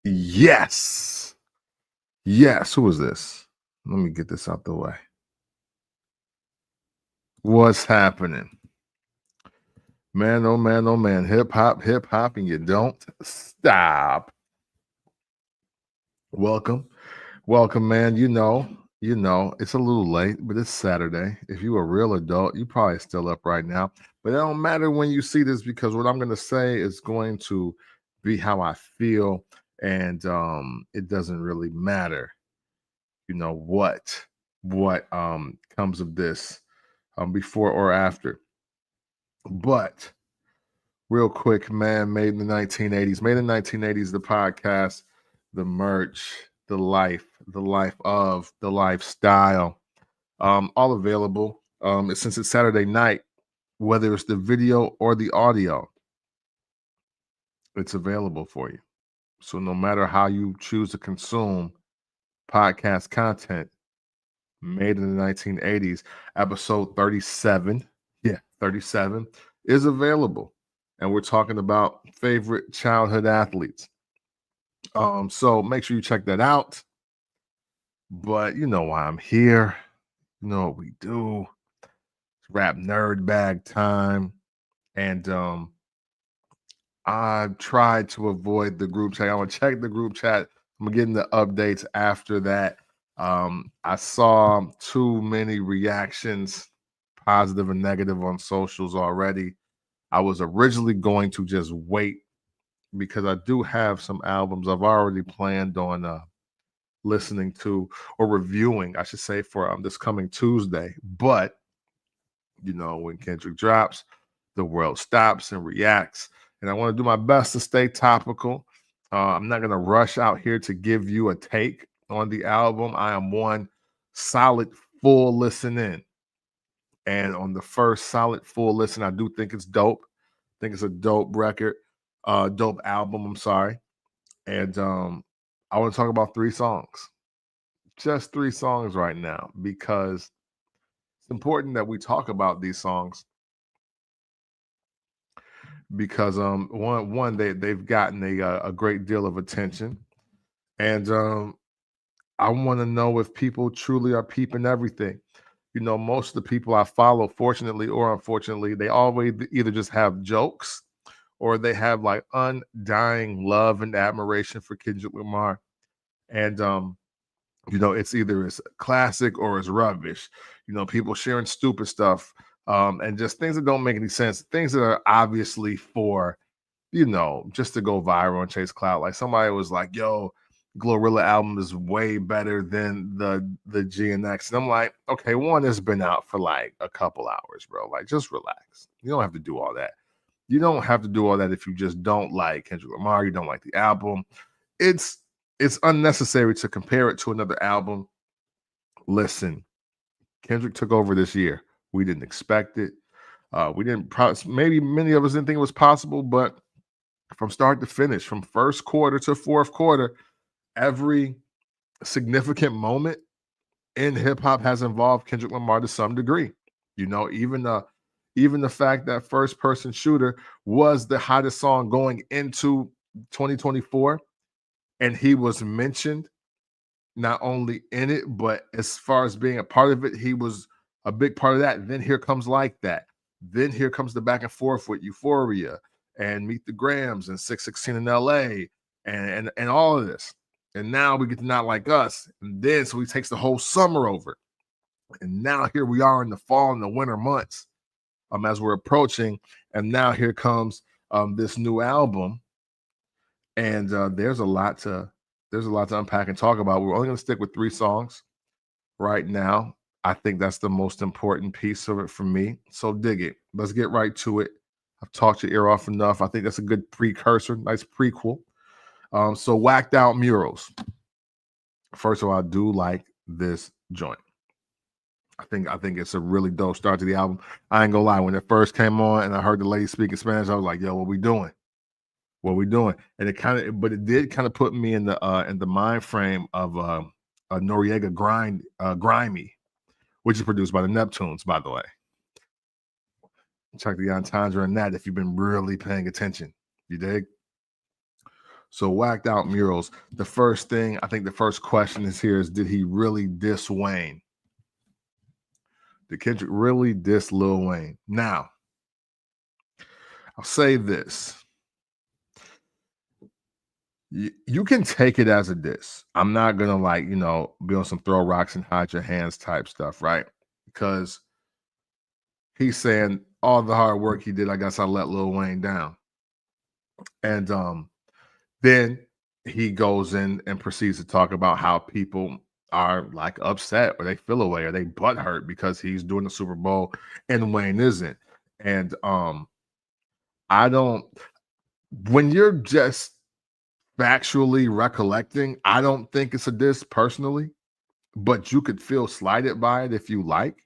Yes. Yes. Who is this? Let me get this out the way. What's happening? Man, oh man, oh man. Hip hop, and you don't stop. Welcome. Welcome, man. It's a little late, but it's Saturday. If you're a real adult, you probably still up right now. But it don't matter when you see this because what I'm gonna say is going to be how I feel, and it doesn't really matter, what comes of this before or after. But real quick, man, made in the 1980s, made in the 1980s, the podcast, the merch, the life of the lifestyle, all available. Since it's Saturday night, whether it's the video or the audio, it's available for you. So no matter how you choose to consume podcast content, made in the 1980s, episode 37, 37 is available. And we're talking about favorite childhood athletes. So make sure you check that out. But you know why I'm here. You know what we do. It's rap nerd bag time. And I tried to avoid the group chat. I want to check the group chat. I'm getting the updates after that. I saw too many reactions, positive and negative, on socials already. I was originally going to just wait because I do have some albums I've already planned on listening to or reviewing, I should say, for this coming Tuesday. But when Kendrick drops, the world stops and reacts, and I want to do my best to stay topical. I'm not going to rush out here to give you a take on the album. I am one solid full listen in, and on the first solid full listen, I do think it's dope. I think it's a dope record, dope album. I'm sorry, and I want to talk about 3 songs, just 3 songs right now, because it's important that we talk about these songs because one they've gotten a great deal of attention, and I want to know if people truly are peeping everything. Most of the people I follow, fortunately or unfortunately, they always either just have jokes or they have like undying love and admiration for Kendrick Lamar, and it's either it's classic or it's rubbish. People sharing stupid stuff, and just things that don't make any sense, things that are obviously for, just to go viral and chase clout. Like somebody was like, yo, Glorilla album is way better than the GNX. And I'm like, okay, one has been out for like a couple hours, bro. Like, just relax. You don't have to do all that. You don't have to do all that if you just don't like Kendrick Lamar, you don't like the album. It's unnecessary to compare it to another album. Listen, Kendrick took over this year. We didn't expect it. We didn't. Maybe many of us didn't think it was possible, but from start to finish, from first quarter to fourth quarter, every significant moment in hip hop has involved Kendrick Lamar to some degree. Even the fact that First Person Shooter was the hottest song going into 2024, and he was mentioned not only in it, but as far as being a part of it, he was a big part of that. Then here comes Like That. Then here comes the back and forth with Euphoria and Meet the Grams and 616 in LA and all of this. And now we get to Not Like Us. And then so he takes the whole summer over. And now here we are in the fall and the winter months, as we're approaching. And now here comes this new album. And there's a lot to unpack and talk about. We're only going to stick with 3 songs right now. I think that's the most important piece of it for me. So dig it. Let's get right to it. I've talked your ear off enough. I think that's a good precursor, nice prequel. So Wacced Out Murals. First of all, I do like this joint. I think it's a really dope start to the album. I ain't gonna lie. When it first came on and I heard the lady speaking Spanish, I was like, yo, what we doing? What we doing? And it did kind of put me in the mind frame of Noriega Grimy, which is produced by the Neptunes, by the way. Check the entendre in that if you've been really paying attention. You dig? So Whacked Out Murals. The first thing, I think the first question is here is, did he really diss Wayne? Did Kendrick really diss Lil Wayne? Now, I'll say this. You can take it as a diss. I'm not gonna be on some throw rocks and hide your hands type stuff, right? Because he's saying all the hard work he did, I guess I let Lil Wayne down. And then he goes in and proceeds to talk about how people are like upset or they feel away or they butthurt because he's doing the Super Bowl and Wayne isn't. And I don't, when you're just factually recollecting, I don't think it's a diss personally, but you could feel slighted by it if you like.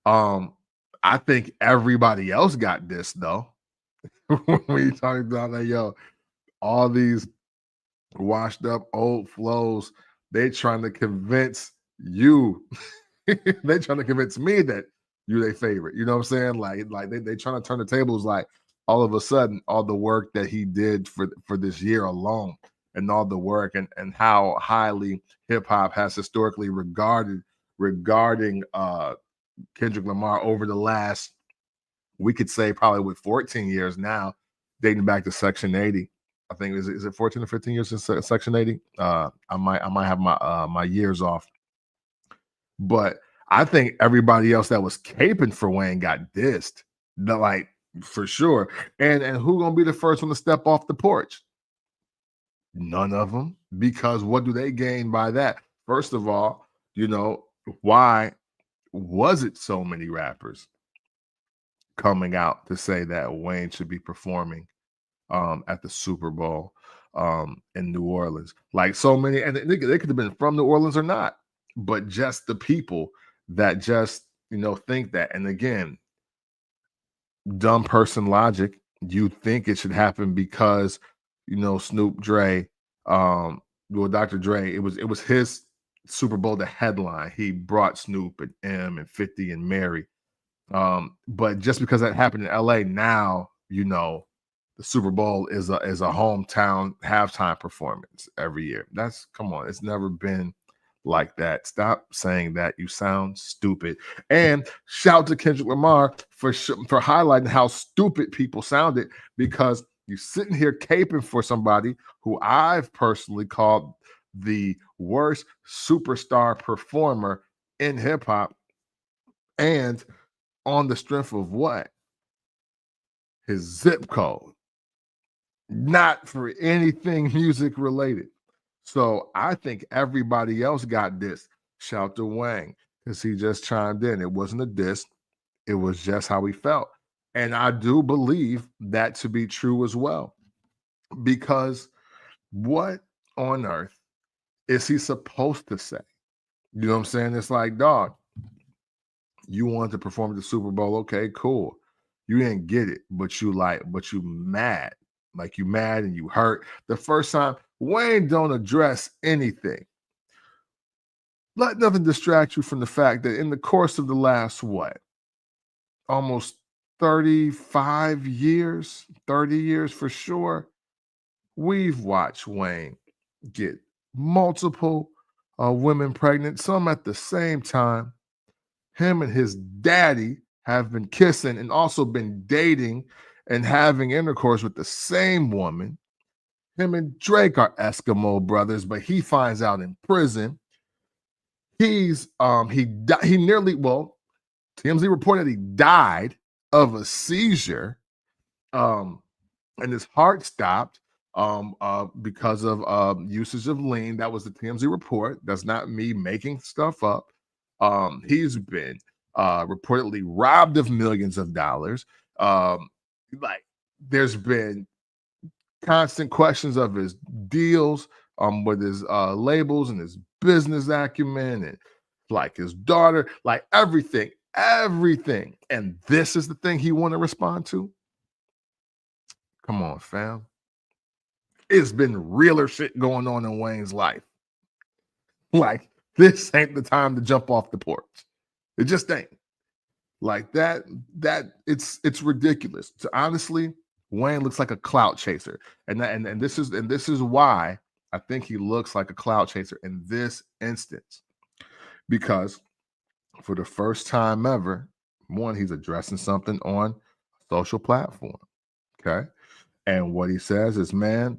I think everybody else got dissed though. When you talking about that, yo, all these washed up old flows, they trying to convince you, they trying to convince me that you their favorite. You know what I'm saying? Like they trying to turn the tables. Like all of a sudden, all the work that he did for this year alone, and all the work and how highly hip hop has historically regarding Kendrick Lamar over the last, we could say probably with 14 years now, dating back to Section 80. I think is it 14 or 15 years since Section 80? I might have my years off, but I think everybody else that was caping for Wayne got dissed, like for sure. And who gonna be the first one to step off the porch? None of them, because what do they gain by that? First of all, why was it so many rappers coming out to say that Wayne should be performing at the Super Bowl in New Orleans? Like so many, and they could have been from New Orleans or not, but just the people that just think that. And again, dumb person logic, you think it should happen because Snoop Dre, Dr. Dre, it was his Super Bowl, the headline. He brought Snoop and M and 50 and Mary. But just because that happened in LA, now the Super Bowl is a hometown halftime performance every year. Come on, it's never been like that. Stop saying that. You sound stupid. And shout to Kendrick Lamar for highlighting how stupid people sounded, because you're sitting here caping for somebody who I've personally called the worst superstar performer in hip hop, and on the strength of what? His zip code, not for anything music related. So I think everybody else got this. Shout to Wang, because he just chimed in. It wasn't a diss. It was just how he felt. And I do believe that to be true as well. Because what on earth is he supposed to say? You know what I'm saying? It's like, dog, you wanted to perform at the Super Bowl. Okay, cool. You didn't get it, but you mad. Like you mad and you hurt. The first time, Wayne don't address anything. Let nothing distract you from the fact that in the course of the last, almost 35 years, 30 years for sure, we've watched Wayne get multiple women pregnant, some at the same time. Him and his daddy have been kissing and also been dating and having intercourse with the same woman. Him and Drake are Eskimo brothers, but he finds out in prison. He's he nearly, TMZ reported he died of a seizure, and his heart stopped because of usage of lean. That was the TMZ report. That's not me making stuff up. He's been reportedly robbed of millions of dollars. There's been constant questions of his deals with his labels and his business acumen, and like his daughter, like everything. And this is the thing he want to respond to? Come on, fam. It's been realer shit going on in Wayne's life. Like, this ain't the time to jump off the porch. It just ain't. Like that it's ridiculous. So honestly, Wayne looks like a clout chaser. And this is why I think he looks like a clout chaser in this instance. Because for the first time ever, one, he's addressing something on a social platform. Okay. And what he says is, man,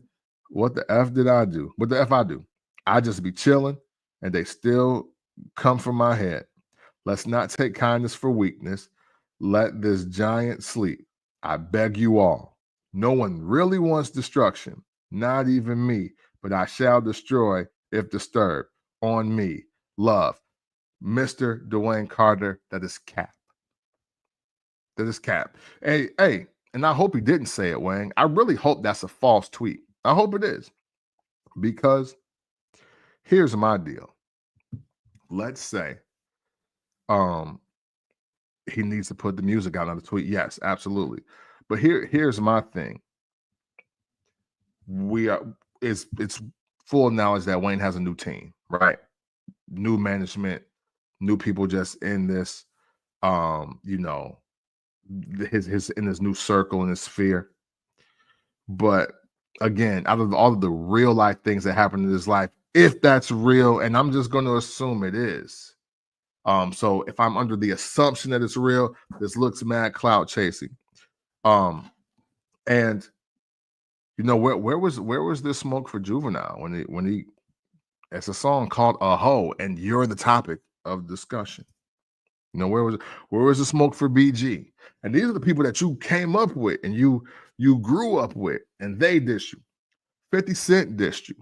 what the F did I do? What the F I do? I just be chilling and they still come from my head. Let's not take kindness for weakness. Let this giant sleep. I beg you all. No one really wants destruction, not even me, but I shall destroy if disturbed. On me. Love. Mr. Dwayne Carter, that is cap. That is cap. Hey, and I hope he didn't say it, Wayne. I really hope that's a false tweet. I hope it is. Because here's my deal. Let's say he needs to put the music out on the tweet. Yes, absolutely. But here's my thing. It's full knowledge that Wayne has a new team, right? New management, new people just in this his in his new circle, in his sphere. But again, out of all of the real life things that happen in his life, if that's real, and I'm just going to assume it is. So if I'm under the assumption that it's real, this looks mad clout chasing. And where was this smoke for Juvenile when he it's a song called A Ho, and you're the topic of discussion. Where was the smoke for BG? And these are the people that you came up with and you grew up with, and they dissed you. 50 Cent dissed you.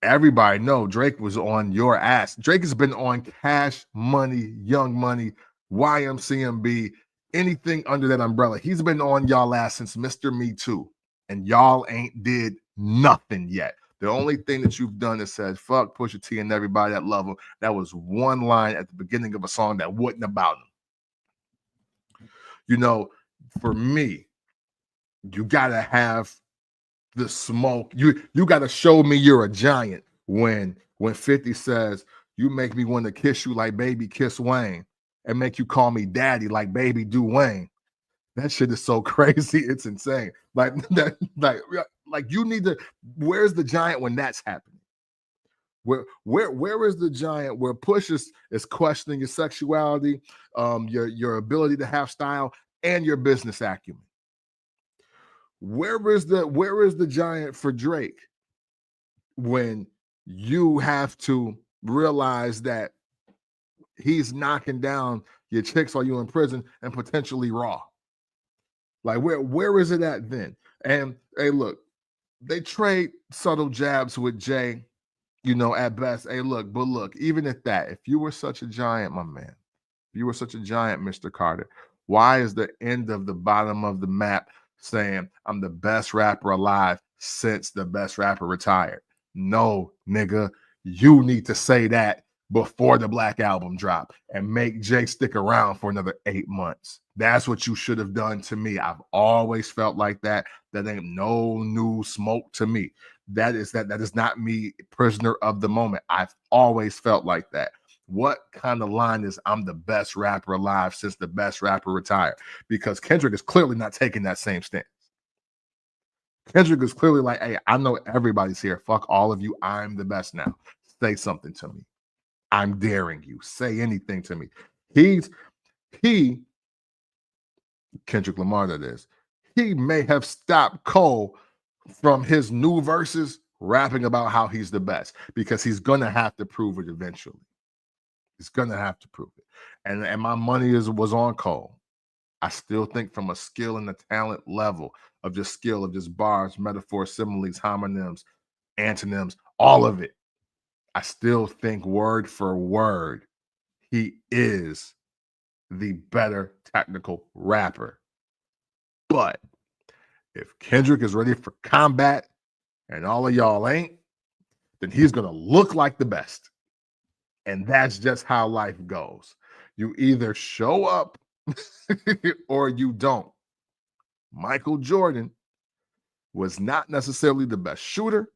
Everybody know Drake was on your ass. Drake has been on Cash Money, Young Money, YMCMB, anything under that umbrella. He's been on y'all ass since Mr. Me Too, and y'all ain't did nothing yet. The only thing that you've done is said, fuck Pusha T and everybody that love him. That was one line at the beginning of a song that wasn't about him. For me, you got to have the smoke. You got to show me you're a giant when 50 says, you make me want to kiss you like baby kiss Wayne and make you call me daddy like baby do Wayne. That shit is so crazy. It's insane. Like you need to, where's the giant when that's happening? Where is the giant where Push is questioning your sexuality, your ability to have style, and your business acumen? Where is the giant for Drake when you have to realize that he's knocking down your chicks while you're in prison and potentially raw? Like where is it at then? And hey, look, they trade subtle jabs with Jay, at best. Hey, look, even at that, if you were such a giant, my man, if you were such a giant, Mr. Carter, why is the end of the bottom of the map saying I'm the best rapper alive since the best rapper retired? No, nigga, you need to say that before the Black Album drop and make Jay stick around for another 8 months. That's what you should have done to me. I've always felt like that. That ain't no new smoke to me. That is not me, prisoner of the moment. I've always felt like that. What kind of line is I'm the best rapper alive since the best rapper retired? Because Kendrick is clearly not taking that same stance. Kendrick is clearly like, hey, I know everybody's here. Fuck all of you. I'm the best now. Say something to me. I'm daring you. Say anything to me. Kendrick Lamar, that is. He may have stopped Cole from his new verses rapping about how he's the best because he's going to have to prove it eventually. He's going to have to prove it. And my money was on Cole. I still think from a skill and a talent level of just skill, of just bars, metaphors, similes, homonyms, antonyms, all of it. I still think word for word, he is the better technical rapper. But if Kendrick is ready for combat and all of y'all ain't, then he's going to look like the best. And that's just how life goes. You either show up or you don't. Michael Jordan was not necessarily the best shooter.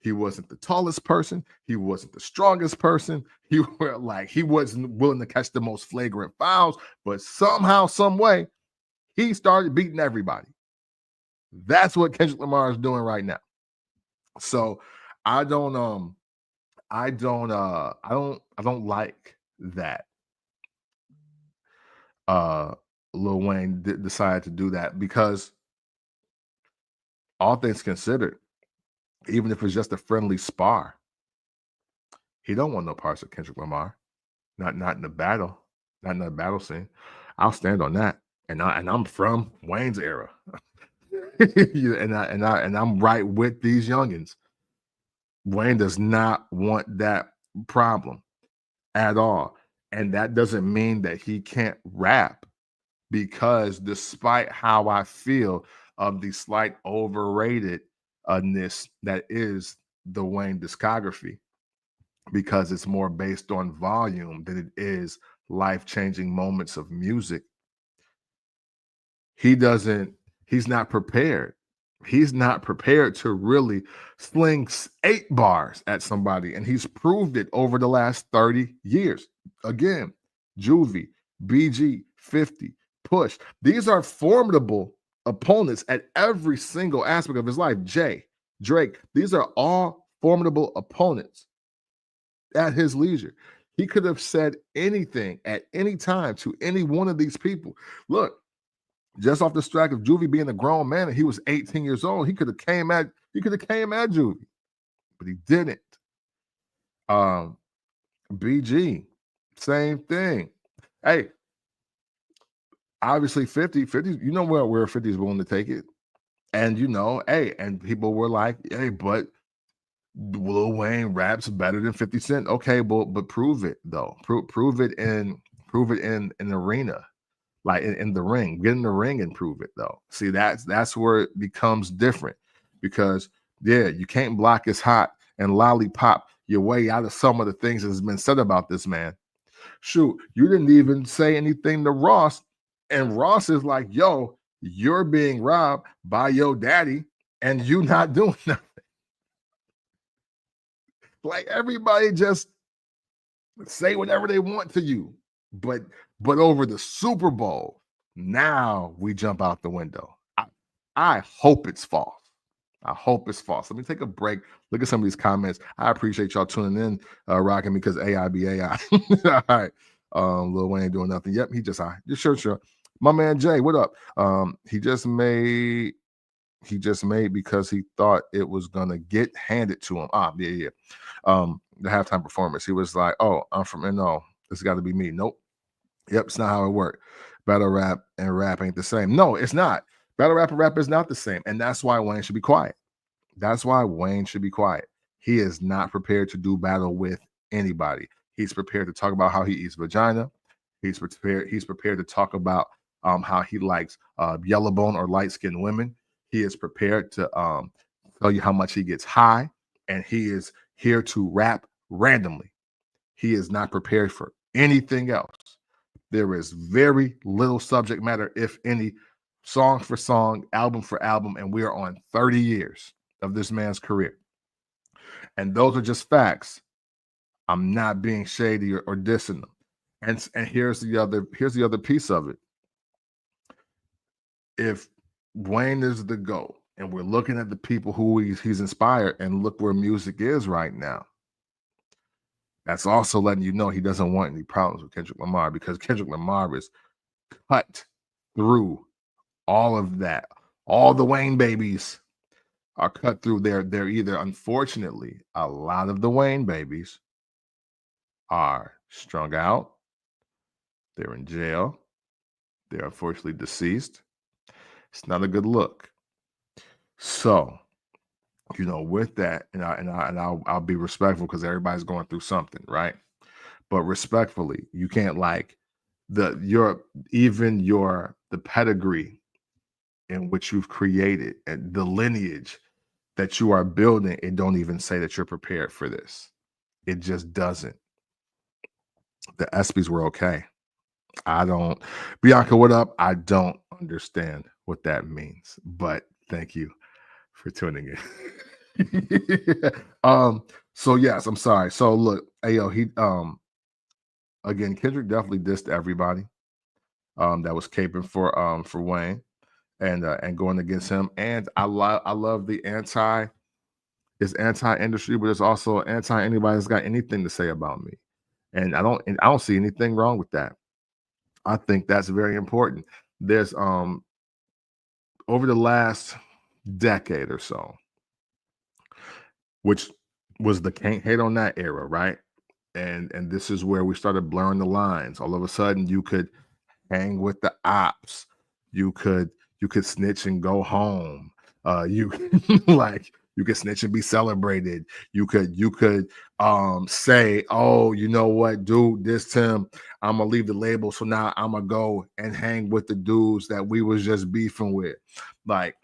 He wasn't the tallest person. He wasn't the strongest person. He wasn't willing to catch the most flagrant fouls. But somehow, some way, He started beating everybody. That's what Kendrick Lamar is doing right now. So I don't like that Lil Wayne decided to do that, because all things considered, even if it's just a friendly spar, he don't want no parts of Kendrick Lamar. Not in the battle, not in the battle scene. I'll stand on that. And I'm from Wayne's era. and I'm right with these youngins. Wayne does not want that problem at all. And that doesn't mean that he can't rap, because despite how I feel of the slight overratedness that is the Wayne discography, because it's more based on volume than it is life-changing moments of music, he's not prepared. He's not prepared to really sling 8 bars at somebody, and he's proved it over the last 30 years. Again, Juvie, BG, 50, Push. These are formidable opponents at every single aspect of his life. Jay, Drake, these are all formidable opponents at his leisure. He could have said anything at any time to any one of these people. Look, just off the strike of Juvie being a grown man and he was 18 years old, he could have came at Juvie, but he didn't. BG, same thing. Hey, obviously 50, you know where 50 is willing to take it. And hey, and people were like, hey, but Lil Wayne raps better than 50 Cent. Okay, but prove it though. Prove it in an arena. Like in the ring, get in the ring and prove it though. See, that's where it becomes different, because you can't block his hot and lollipop your way out of some of the things that's been said about this man. Shoot, you didn't even say anything to Ross, and Ross is like, yo, you're being robbed by your daddy and you not doing nothing. Like, everybody just say whatever they want to you. But over the Super Bowl, now we jump out the window. I hope it's false. I hope it's false. Let me take a break. Look at some of these comments. I appreciate y'all tuning in, rocking me, because AI be AI. All right. Lil Wayne doing nothing. Yep, he just sure. My man Jay, what up? He just made because he thought it was gonna get handed to him. Yeah. The halftime performance. He was like, oh, I'm from NO. This got to be me. Nope. Yep, it's not how it worked. Battle rap and rap ain't the same. No, it's not. Battle rap and rap is not the same. And that's why Wayne should be quiet. He is not prepared to do battle with anybody. He's prepared to talk about how he eats vagina. He's prepared to talk about how he likes yellow bone or light-skinned women. He is prepared to tell you how much he gets high, and he is here to rap randomly. He is not prepared for anything else. There is very little subject matter, if any, song for song, album for album, and we are on 30 years of this man's career. And those are just facts. I'm not being shady or dissing them. And here's the other piece of it. If Wayne is the GOAT, and we're looking at the people who he's inspired, and look where music is right now, that's also letting you know he doesn't want any problems with Kendrick Lamar, because Kendrick Lamar is cut through all of that. All the Wayne babies are cut through. They're either, unfortunately, a lot of the Wayne babies are strung out, they're in jail, they're unfortunately deceased. It's not a good look. So, with that, and I'll be respectful, because everybody's going through something, right? But respectfully, you can't the pedigree in which you've created and the lineage that you are building. It don't even say that you're prepared for this. It just doesn't. The ESPYs were okay. Bianca, what up? I don't understand what that means, but thank you for tuning in. So yes, I'm sorry. So look, he again, Kendrick definitely dissed everybody. that was caping for Wayne and going against him. And I love the it's anti-industry, but it's also anti anybody that's got anything to say about me. And I don't see anything wrong with that. I think that's very important. There's over the last decade or so, which was the can't hate on that era, right? And this is where we started blurring the lines. All of a sudden, you could hang with the ops. You could snitch and go home. You like you could snitch and be celebrated. You could say, oh, you know what, dude, this Tim, I'm gonna leave the label. So now I'm gonna go and hang with the dudes that we was just beefing with. Like,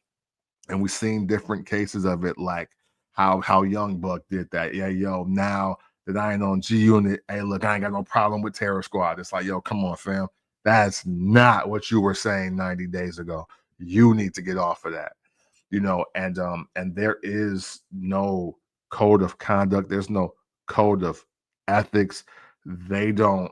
and we've seen different cases of it, like how Young Buck did that. Yeah, yo, now that I ain't on G Unit, hey, look, I ain't got no problem with Terror Squad. It's like, yo, come on, fam. That's not what you were saying 90 days ago. You need to get off of that, and there is no code of conduct. There's no code of ethics. They don't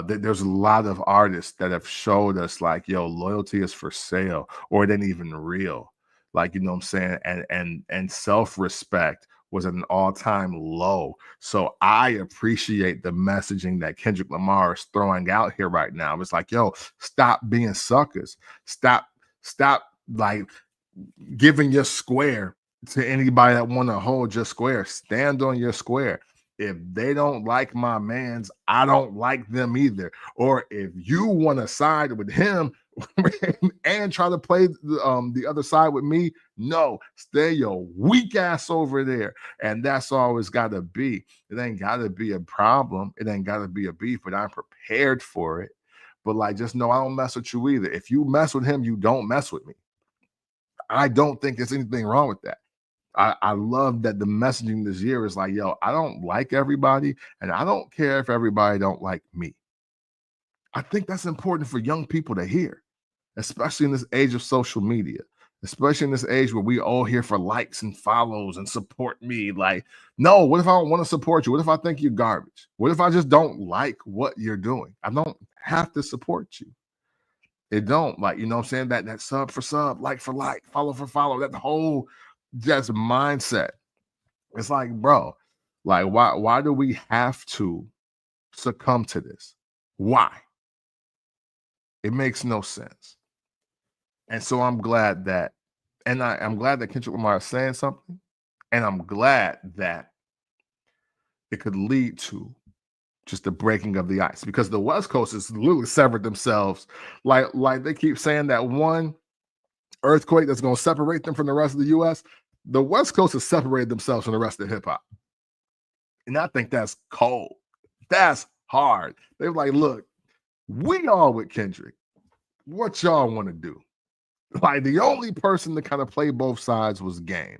there's a lot of artists that have showed us like, yo, loyalty is for sale, or it ain't even real. Like, you know what I'm saying? And self-respect was at an all-time low. So I appreciate the messaging that Kendrick Lamar is throwing out here right now. It's like, yo, stop being suckers. Stop like giving your square to anybody that want to hold your square. Stand on your square. If they don't like my mans, I don't like them either. Or if you want to side with him and try to play the other side with me, no, stay your weak ass over there. And that's all it's got to be. It ain't got to be a problem. It ain't got to be a beef, but I'm prepared for it. But like, just know I don't mess with you either. If you mess with him, you don't mess with me. I don't think there's anything wrong with that. I love that the messaging this year is like, yo, I don't like everybody, and I don't care if everybody don't like me. I think that's important for young people to hear, especially in this age of social media, especially in this age where we all here for likes and follows and support me. Like, no, what if I don't want to support you? What if I think you're garbage? What if I just don't like what you're doing? I don't have to support you. It don't, like, you know what I'm saying? That sub for sub, like for like, follow for follow, that whole just mindset. It's like, bro, like why do we have to succumb to this? Why? It makes no sense. And so I'm glad that, I'm glad that Kendrick Lamar is saying something, and I'm glad that it could lead to just the breaking of the ice, because the West Coast has literally severed themselves. Like they keep saying that one earthquake that's going to separate them from the rest of the U.S. The West Coast has separated themselves from the rest of hip hop, and I think that's cold. That's hard. They're like, look, we all with Kendrick. What y'all want to do? Like, the only person to kind of play both sides was Game,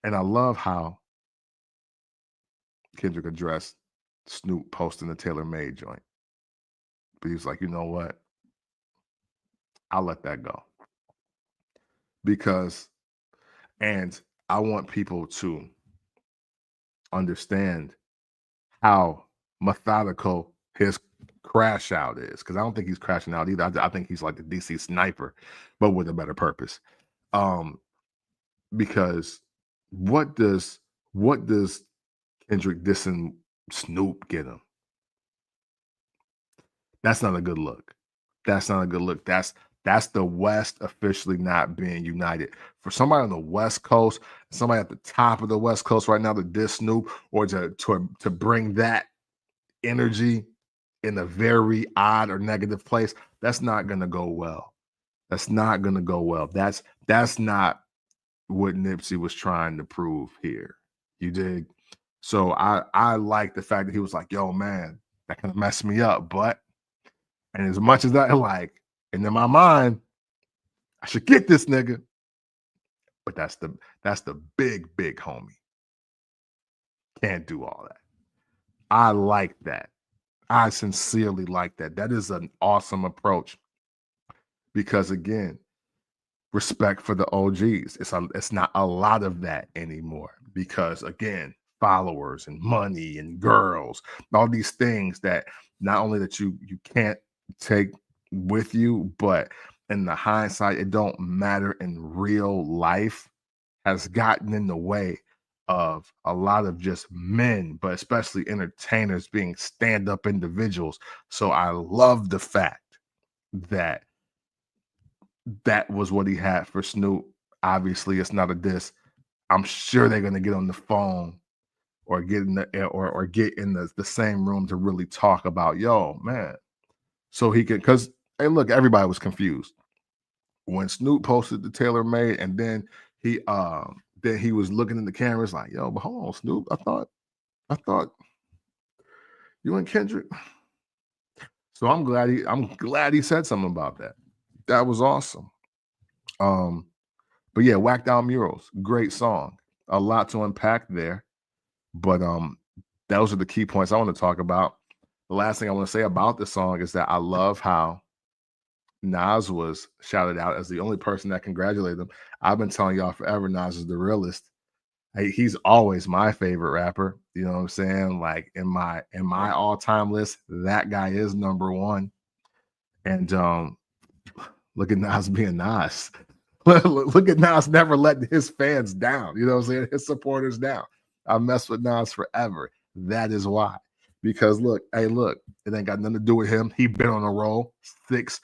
and I love how Kendrick addressed Snoop posting the Taylor Made joint. But he was like, you know what? I'll let that go. And I want people to understand how methodical his crash out is. Because I don't think he's crashing out either. I think he's like the DC sniper, but with a better purpose. Because what does Kendrick dissing Snoop get him? That's not a good look. That's not a good look. That's the West officially not being united. For somebody on the West Coast, somebody at the top of the West Coast right now to diss Snoop, or to bring that energy in a very odd or negative place, that's not going to go well. That's not going to go well. That's not what Nipsey was trying to prove here. You dig? So I like the fact that he was like, yo, man, that kind of messed me up. And as much as I like, and in my mind, I should get this nigga. But that's the big homie. Can't do all that. I like that. I sincerely like that. That is an awesome approach. Because again, respect for the OGs. It's not a lot of that anymore. Because again, followers and money and girls, all these things that not only that you can't take with you, but in the hindsight, it don't matter in real life, has gotten in the way of a lot of just men, but especially entertainers being stand-up individuals. So I love the fact that that was what he had for Snoop. Obviously, it's not a diss. I'm sure they're gonna get on the phone or get in the or get in the same room to really talk about, yo, man. So he could, because hey, look, everybody was confused when Snoop posted the Taylor Made, and then he was looking in the cameras like, yo, but hold on, Snoop. I thought you and Kendrick. So I'm glad he said something about that. That was awesome. Um, but yeah, Whacked Out Murals, great song. A lot to unpack there. But those are the key points I want to talk about. The last thing I want to say about the song is that I love how Nas was shouted out as the only person that congratulated him. I've been telling y'all forever, Nas is the realest. He's always my favorite rapper. You know what I'm saying? Like in my all-time list, that guy is number one. And look at Nas being Nas. Look at Nas never letting his fans down. You know what I'm saying? His supporters down. I mess with Nas forever. That is why. Because look, it ain't got nothing to do with him. He been on a roll, 6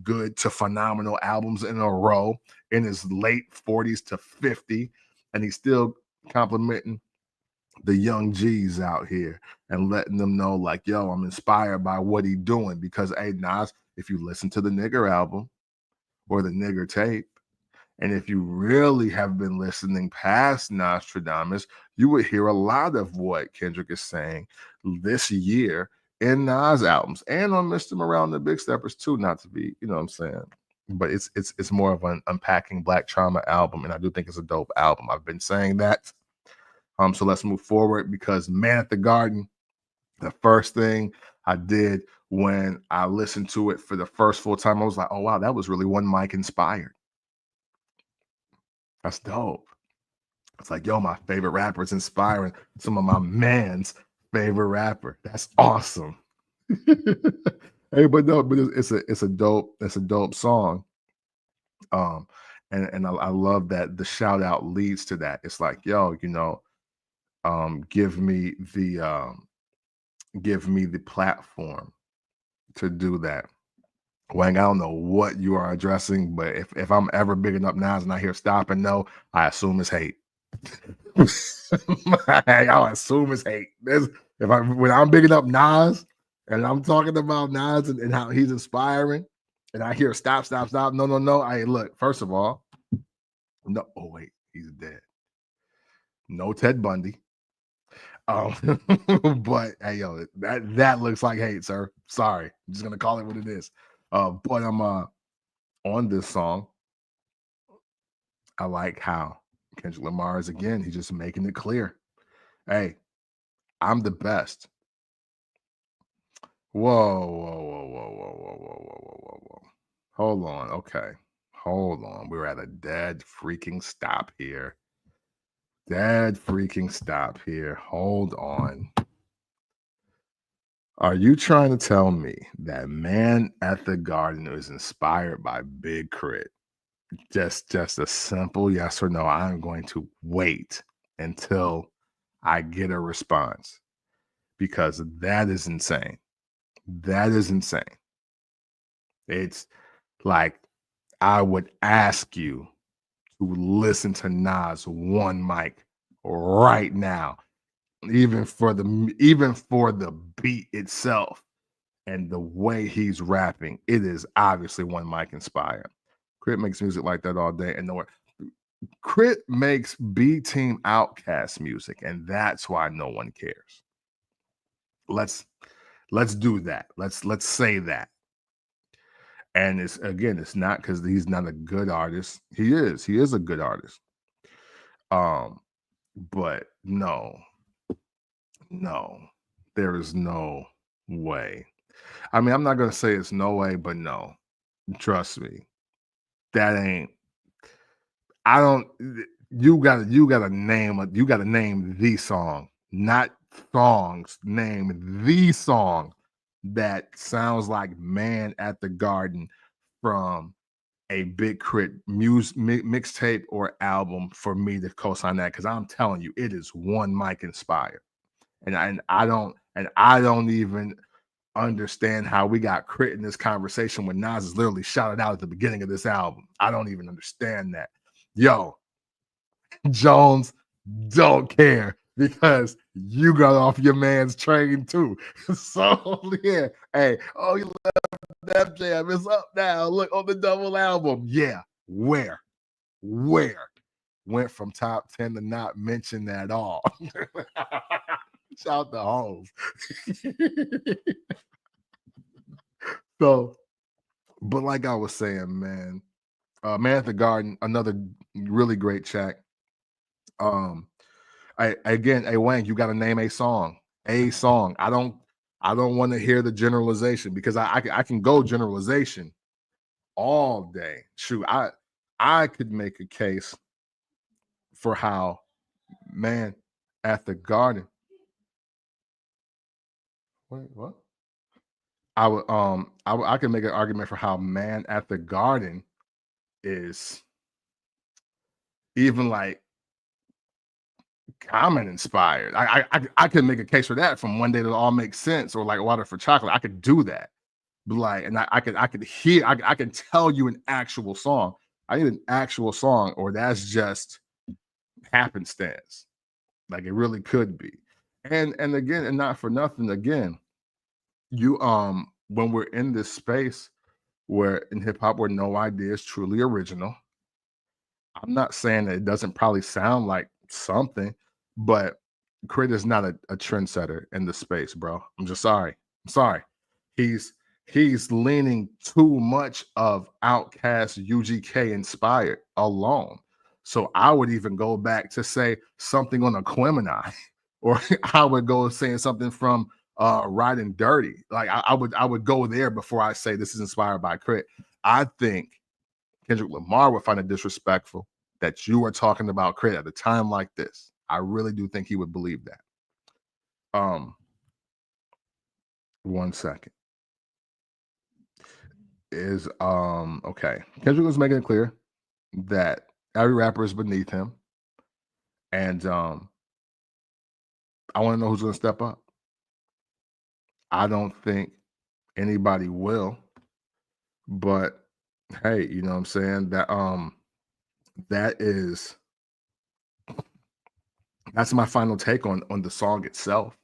good to phenomenal albums in a row in his late 40s to 50, and he's still complimenting the young G's out here and letting them know, like, yo, I'm inspired by what he doing. Because hey, Nas, if you listen to the Nigger album or the Nigger tape, and if you really have been listening past Nostradamus, you would hear a lot of what Kendrick is saying this year in Nas albums and on Mr. Morale and the Big Steppers too, not to be, you know what I'm saying? But it's more of an unpacking Black trauma album, and I do think it's a dope album. I've been saying that. So let's move forward, because Man at the Garden, the first thing I did when I listened to it for the first full time, I was like, oh wow, that was really One Mic inspired. That's dope. It's like, yo, my favorite rapper is inspiring some of my man's favorite rapper. That's awesome. Hey, but no, but it's a dope song. And I love that the shout out leads to that. It's like, yo, give me the platform to do that. Wang, I don't know what you are addressing, but if I'm ever bigging up Nas and I hear stop and no, I assume it's hate. I'll assume it's hate. When I'm bigging up Nas and I'm talking about Nas and how he's inspiring, and I hear stop, no. Look, first of all, no. Oh wait, he's dead. No Ted Bundy. But hey, yo, that looks like hate, sir. Sorry, I'm just gonna call it what it is. But I'm on this song. I like how Kendrick Lamar is, again, he's just making it clear. Hey, I'm the best. Whoa. Hold on. Okay. Hold on. We're at a dead freaking stop here. Hold on. Are you trying to tell me that Man at the Garden is inspired by Big Crit? Just a simple yes or no. I'm going to wait until I get a response, because that is insane. That is insane. It's like, I would ask you to listen to Nas One Mic right now, even for the beat itself and the way he's rapping. It is obviously One Mic inspired. Crit makes music like that all day and nowhere. Crit makes B Team Outcast music, and that's why no one cares. Let's do that. Let's say that. And it's not because he's not a good artist. He is a good artist. But no, there is no way. I mean, I'm not gonna say it's no way, but no, trust me, that ain't. I don't. You gotta name the song, not songs. Name the song that sounds like Man at the Garden from a Big Crit mixtape or album for me to co-sign that, because I'm telling you, it is one mic inspired. And I don't even understand how we got Crit in this conversation when Nas is literally shouted out at the beginning of this album. I don't even understand that. Yo, Jones, don't care because you got off your man's train too. So yeah, hey, oh, you left that jam. It's up now. Look on the double album. Yeah, where? Went from top 10 to not mentioned at all. Shout the hoes. So, but like I was saying, man, Man at the Garden, another really great track. Hey Wang, you got to name a song. A song. I don't want to hear the generalization, because I can go generalization all day. Shoot, I could make a case for how Man at the Garden. Wait, what? I can make an argument for how Man at the Garden is even like Common inspired. I could make a case for that, from One Day That All Makes Sense, or like Water for Chocolate. I could do that. But like, and I could hear, I can tell you an actual song. I need an actual song, or that's just happenstance. Like, it really could be. And again, and not for nothing, again, you when we're in this space where in hip hop where no idea is truly original, I'm not saying that it doesn't probably sound like something, but Crit is not a trendsetter in the space, bro. I'm just sorry. I'm sorry. He's leaning too much of Outkast, UGK inspired alone. So I would even go back to say something on Aquemini, or I would go saying something from Riding Dirty. Like I would go there before I say this is inspired by Crit. I think Kendrick Lamar would find it disrespectful that you are talking about Crit at a time like this. I really do think he would believe that. One second. Is okay. Kendrick was making it clear that every rapper is beneath him. And I want to know who's gonna step up. I don't think anybody will, but hey, you know what I'm saying? That's my final take on the song itself.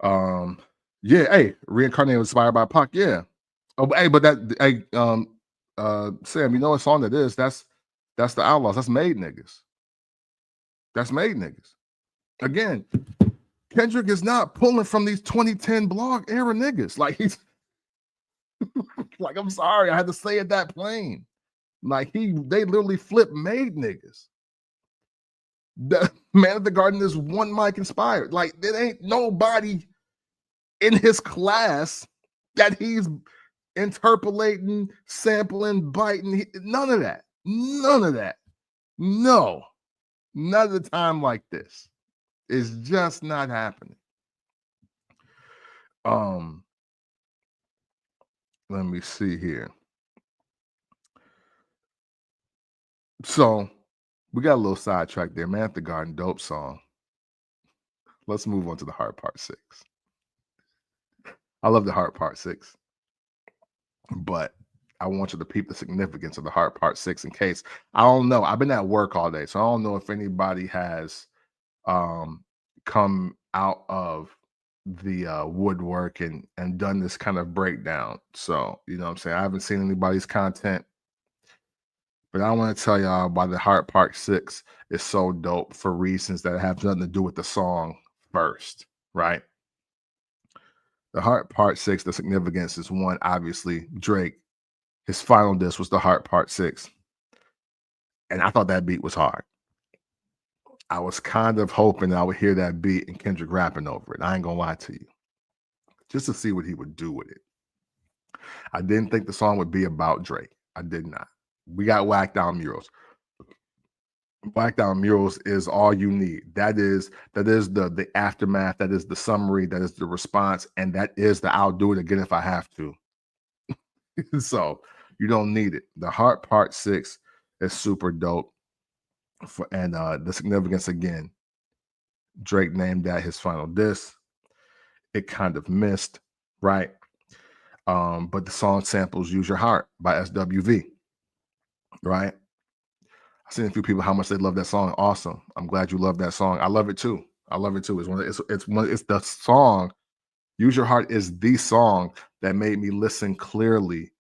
Yeah, hey, Reincarnated was inspired by Pac. Yeah. Oh, hey, but Sam, you know what song that is? That's the Outlaws. That's Made Niggas. That's Made Niggas. Again, Kendrick is not pulling from these 2010 blog era niggas. Like, he's like, I'm sorry, I had to say it that plain. Like, they literally flip Made Niggas. The Man at the Garden is one mic inspired. Like, there ain't nobody in his class that he's interpolating, sampling, biting. None of that. None of that. No. None of the time like this. It's just not happening. Let me see here. So we got a little sidetrack there. Man at the Garden, dope song. Let's move on to the hard part 6. I love the hard part 6, but I want you to peep the significance of the hard part 6 in case. I don't know. I've been at work all day, so I don't know if anybody has come out of the woodwork and done this kind of breakdown. So, you know what I'm saying? I haven't seen anybody's content, but I want to tell y'all why the Heart Part 6 is so dope for reasons that have nothing to do with the song first, right? The Heart Part 6, the significance is one, obviously, Drake, his final disc was the Heart Part 6. And I thought that beat was hard. I was kind of hoping I would hear that beat and Kendrick rapping over it. I ain't gonna lie to you. Just to see what he would do with it. I didn't think the song would be about Drake. I did not. We got Wacced Out Murals. Blacked Out Murals is all you need. That is the aftermath. That is the summary. That is the response, and that is the I'll do it again if I have to. So you don't need it. The Heart Part 6 is super dope. And the significance again, Drake named that his final diss. It kind of missed, right? But the song samples Use Your Heart by SWV, right? I've seen a few people how much they love that song. Awesome. I'm glad you love that song. I love it too. I love it too. It's the song. Use Your Heart is the song that made me listen clearly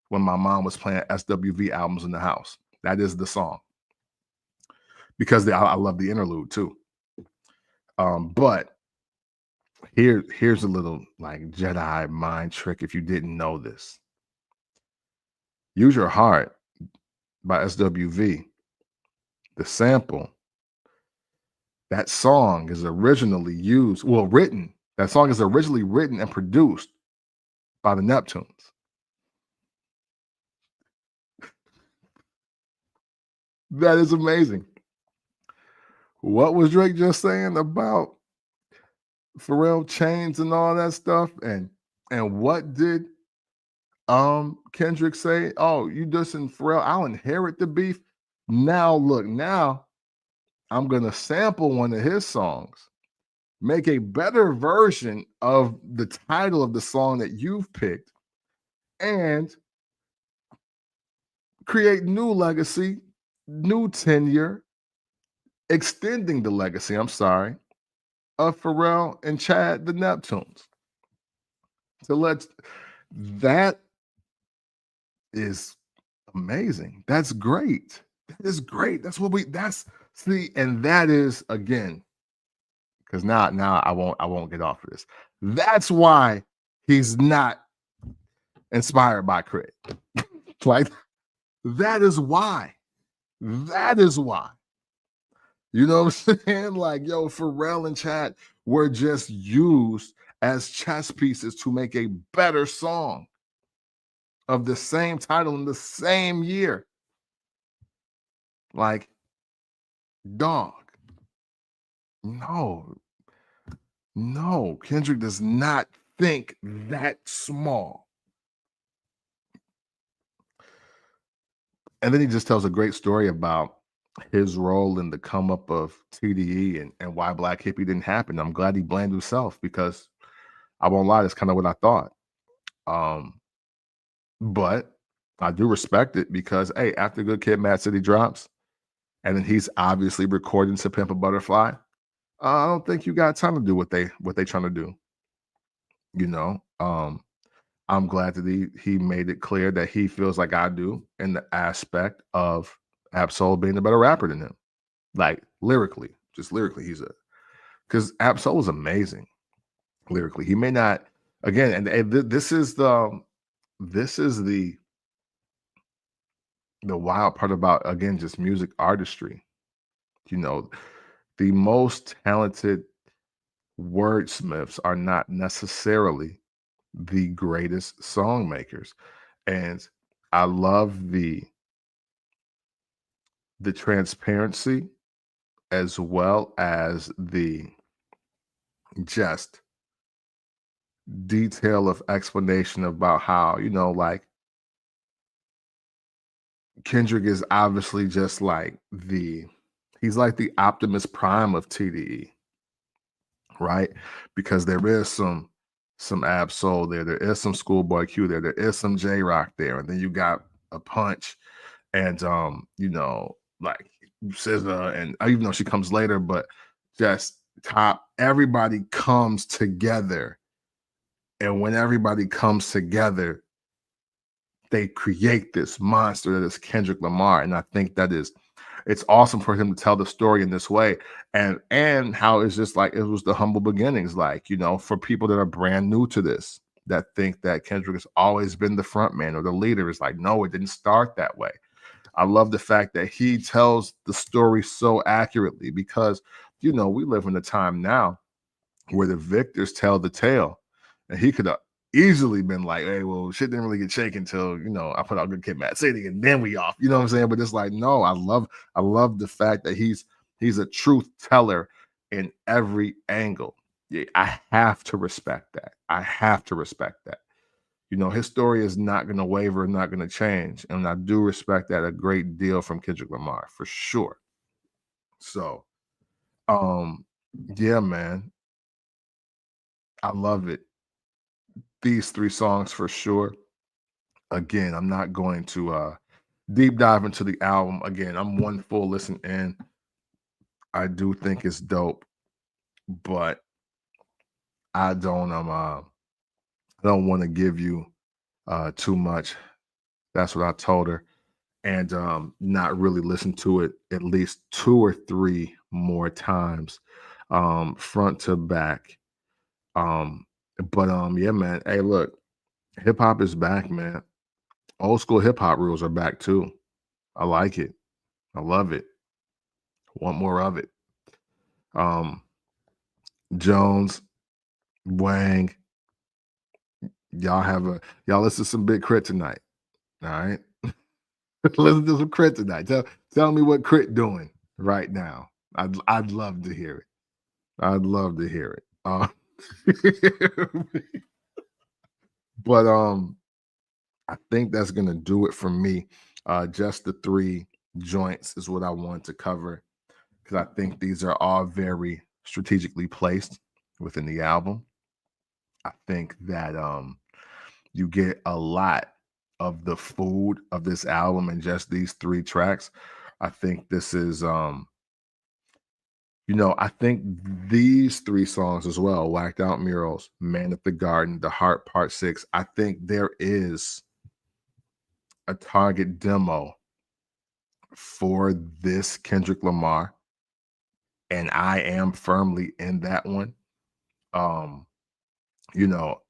when my mom was playing SWV albums in the house. That is the song. Because I love the interlude too. But here's a little like Jedi mind trick if you didn't know this. Use Your Heart by SWV, the sample, that song is originally written. That song is originally written and produced by the Neptunes. That is amazing. What was Drake just saying about Pharrell chains and all that stuff? And what did Kendrick say? Oh, you dissing Pharrell? I'll inherit the beef. Now look, now I'm gonna sample one of his songs, make a better version of the title of the song that you've picked, and create new legacy, new tenure, extending the legacy, I'm sorry, of Pharrell and Chad the Neptunes. So that is amazing. That's great. That is great. And that is again, because now I won't get off of this. That's why he's not inspired by Crit. Like, that is why. That is why. You know what I'm saying? Like, yo, Pharrell and Chad were just used as chess pieces to make a better song of the same title in the same year. Like, dog. No, Kendrick does not think that small. And then he just tells a great story about his role in the come up of TDE and why Black Hippie didn't happen. I'm glad he blamed himself because I won't lie, that's kind of what I thought. But I do respect it because, hey, after Good Kid, Mad City drops, and then he's obviously recording To Pimp a Butterfly, I don't think you got time to do what they trying to do. You know, I'm glad that he made it clear that he feels like I do in the aspect of Absol being a better rapper than him. Like lyrically, because Absol is amazing lyrically. He may not, again, and this is the wild part about, again, just music artistry. You know, the most talented wordsmiths are not necessarily the greatest song makers. And I love the transparency as well as the just detail of explanation about how, like Kendrick is obviously just like he's like the Optimus Prime of TDE, right? Because there is some Ab-Soul there is some Schoolboy Q there is some J-Rock there, and then you got a Punch and like SZA, and even though she comes later, but just everybody comes together. And when everybody comes together, they create this monster that is Kendrick Lamar. And I think it's awesome for him to tell the story in this way. And how it's just like, it was the humble beginnings. Like, for people that are brand new to this, that think that Kendrick has always been the front man or the leader, it's like, no, it didn't start that way. I love the fact that he tells the story so accurately because, we live in a time now where the victors tell the tale. And he could have easily been like, hey, well, shit didn't really get shaken until, I put out Good Kid, Mad City, and then we off. You know what I'm saying? But it's like, no, I love the fact that he's a truth teller in every angle. Yeah, I have to respect that. I have to respect that. His story is not going to waver, not going to change. And I do respect that a great deal from Kendrick Lamar for sure. So, um, yeah, man, I love it. These three songs for sure. Again, I'm not going to deep dive into the album. Again, I'm one full listen in. I do think it's dope, but I don't want to give you too much. That's what I told her. And not really listen to it at least 2 or 3 more times, front to back. Um, but yeah, man. Hey, look, hip hop is back, man. Old school hip hop rules are back too. I like it. I love it. Want more of it. Um, Jones, Wang, y'all listen to some Big Crit tonight. All right. Listen to some Crit tonight. Tell me what Crit doing right now. I'd love to hear it. I'd love to hear it. But I think that's gonna do it for me. Just the 3 joints is what I want to cover because I think these are all very strategically placed within the album. I think that you get a lot of the food of this album in just these 3 tracks. I think this is I think these 3 songs as well, Whacked Out Murals, Man at the Garden, The Heart Part 6, I think there is a target demo for this Kendrick Lamar, and I am firmly in that one.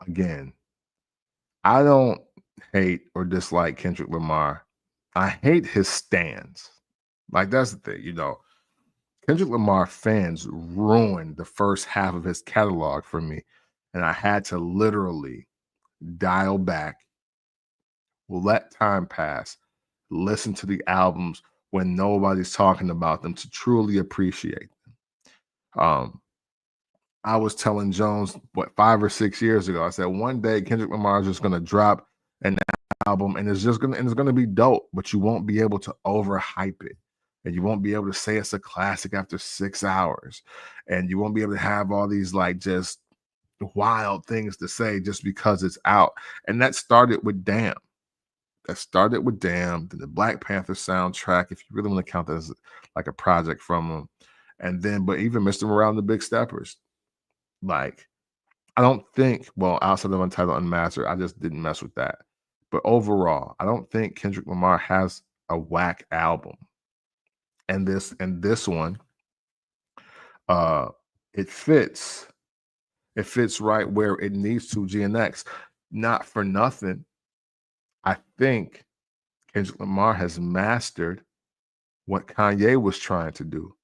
Again, I don't hate or dislike Kendrick Lamar. I hate his stands. Like that's the thing. Kendrick Lamar fans ruined the first half of his catalog for me, and I had to literally dial back, let time pass, listen to the albums when nobody's talking about them to truly appreciate them. I was telling Jones, 5 or 6 years ago, I said one day Kendrick Lamar is just going to drop an album and it's gonna be dope, but you won't be able to overhype it. And you won't be able to say it's a classic after 6 hours. And you won't be able to have all these like just wild things to say just because it's out. And that started with Damn. Then the Black Panther soundtrack, if you really want to count that as like a project from them. And then, but even Mr. Morale and the Big Steppers, like, I don't think, well, outside of Untitled Unmastered, I just didn't mess with that. But overall, I don't think Kendrick Lamar has a whack album. And this one, uh, it fits. It fits right where it needs to, GNX. Not for nothing. I think Kendrick Lamar has mastered what Kanye was trying to do,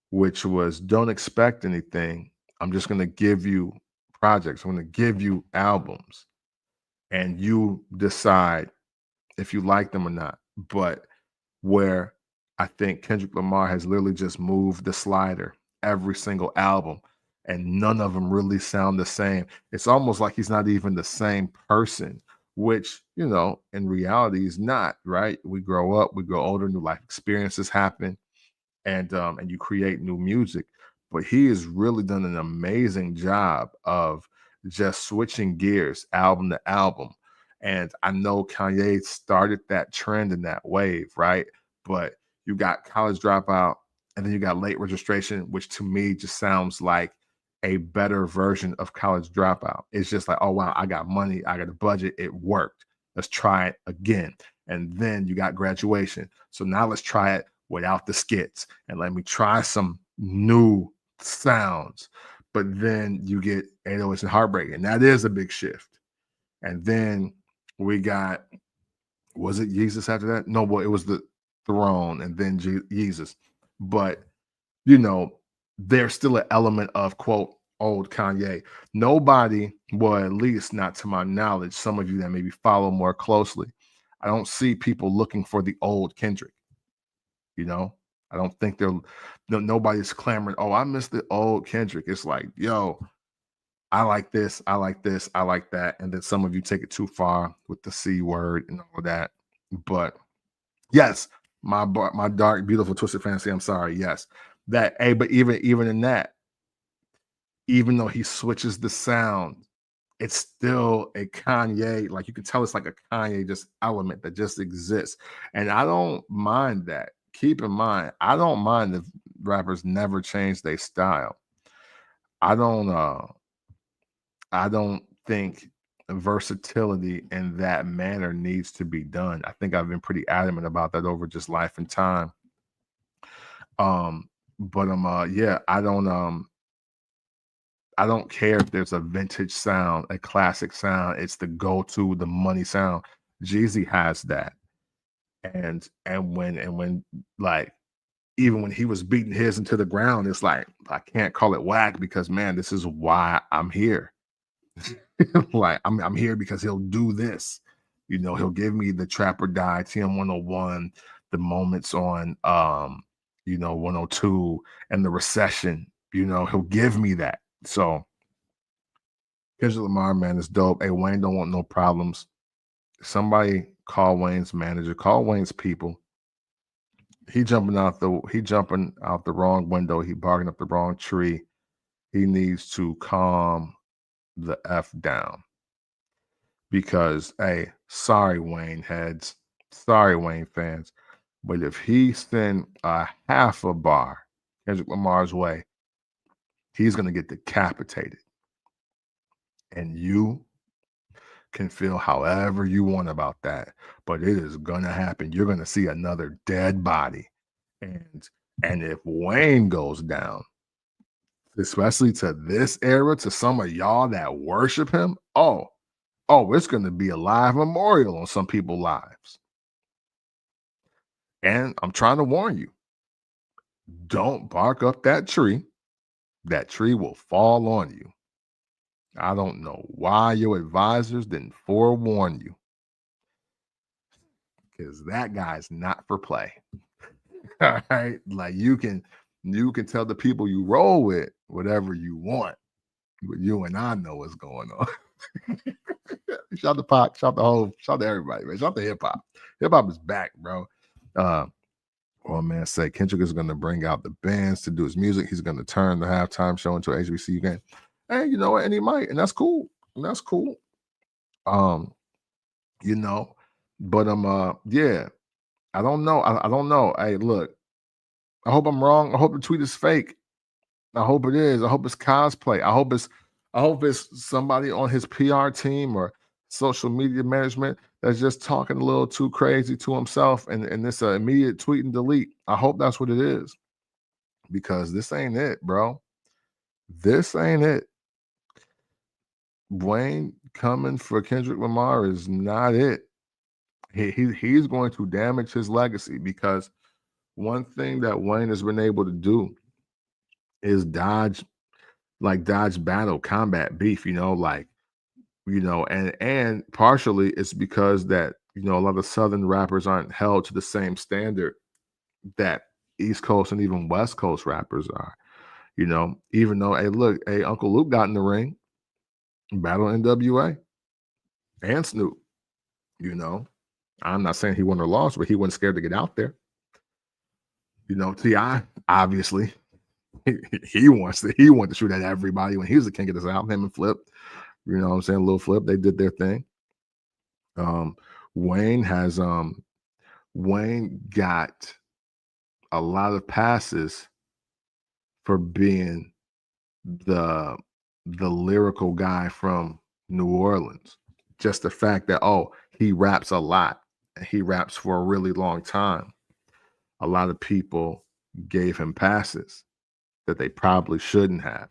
which was don't expect anything. I'm just going to give you projects. I'm going to give you albums and you decide if you like them or not. But where I think Kendrick Lamar has literally just moved the slider every single album and none of them really sound the same. It's almost like he's not even the same person, which, in reality is not, right? We grow up, we grow older, new life experiences happen, and you create new music. But he has really done an amazing job of just switching gears album to album. And I know Kanye started that trend and that wave, right? But you got College Dropout and then you got Late Registration, which to me just sounds like a better version of College Dropout. It's just like, oh, wow, I got money, I got a budget, it worked. Let's try it again. And then you got Graduation. So now let's try it without the skits and let me try some new sounds. But then you get 808s and Heartbreak, and that is a big shift. And then we got, was it Jesus after that? No, boy, it was the Throne and then Jesus. But, there's still an element of, quote, old Kanye. Nobody, well, at least not to my knowledge, some of you that maybe follow more closely, I don't see people looking for the old Kendrick, you know? I don't think they're nobody's clamoring, oh, I miss the old Kendrick. It's like, yo, I like this, I like this, I like that. And then some of you take it too far with the C word and all of that. But yes, my dark, beautiful, twisted fantasy. I'm sorry. Yes, that. Hey, but even in that, even though he switches the sound, it's still a Kanye. Like you can tell, it's like a Kanye just element that just exists, and I don't mind that. Keep in mind, I don't mind if rappers never change their style. I don't. I don't think versatility in that manner needs to be done. I think I've been pretty adamant about that over just life and time. Um, but yeah, I don't care if there's a vintage sound, a classic sound. It's the go-to, the money sound. Jeezy has that. And when like even when he was beating his into the ground, it's like I can't call it whack because man, this is why I'm here. Like I'm here because he'll do this. You know, he'll give me the Trap or Die, TM 101, the moments on 102 and the recession. You know, he'll give me that. So Kendrick Lamar, man, is dope. Hey, Wayne don't want no problems. Somebody call Wayne's manager, call Wayne's people. He jumping out the wrong window. He barking up the wrong tree. He needs to calm the F down. Because, hey, sorry, Wayne heads. Sorry, Wayne fans. But if he send a half a bar Kendrick Lamar's way, he's gonna get decapitated. And you can feel however you want about that, but it is gonna happen. You're gonna see another dead body. And and if Wayne goes down, especially to this era, to some of y'all that worship him, oh, it's gonna be a live memorial on some people's lives. And I'm trying to warn you, don't bark up that tree. That tree will fall on you. I don't know why your advisors didn't forewarn you, because that guy's not for play. All right. Like you can tell the people you roll with whatever you want, but you and I know what's going on. Shout to Pac, shout to Hov, shout to everybody, man. Shout to hip hop. Hip hop is back, bro. Well, man, say Kendrick is going to bring out the bands to do his music. He's going to turn the halftime show into an HBCU game. Hey, you know what? And he might, and that's cool. And that's cool. Um, you know, but yeah, I don't know. I don't know. Hey, look, I hope I'm wrong. I hope the tweet is fake. I hope it is. I hope it's cosplay. I hope it's somebody on his PR team or social media management that's just talking a little too crazy to himself and this immediate tweet and delete. I hope that's what it is because this ain't it, bro. This ain't it. Wayne coming for Kendrick Lamar is not it. He's going to damage his legacy because one thing that Wayne has been able to do is dodge battle, combat beef, and partially it's because that, a lot of Southern rappers aren't held to the same standard that East Coast and even West Coast rappers are, even though, hey, look, hey, Uncle Luke got in the ring, battle NWA and Snoop, I'm not saying he won or lost, but he wasn't scared to get out there. T.I., obviously, he wants to shoot at everybody when he was the king of the South, him and Flip. You know what I'm saying? Lil Flip, they did their thing. Wayne got a lot of passes for being the lyrical guy from New Orleans. Just the fact that, he raps a lot and he raps for a really long time. A lot of people gave him passes that they probably shouldn't have.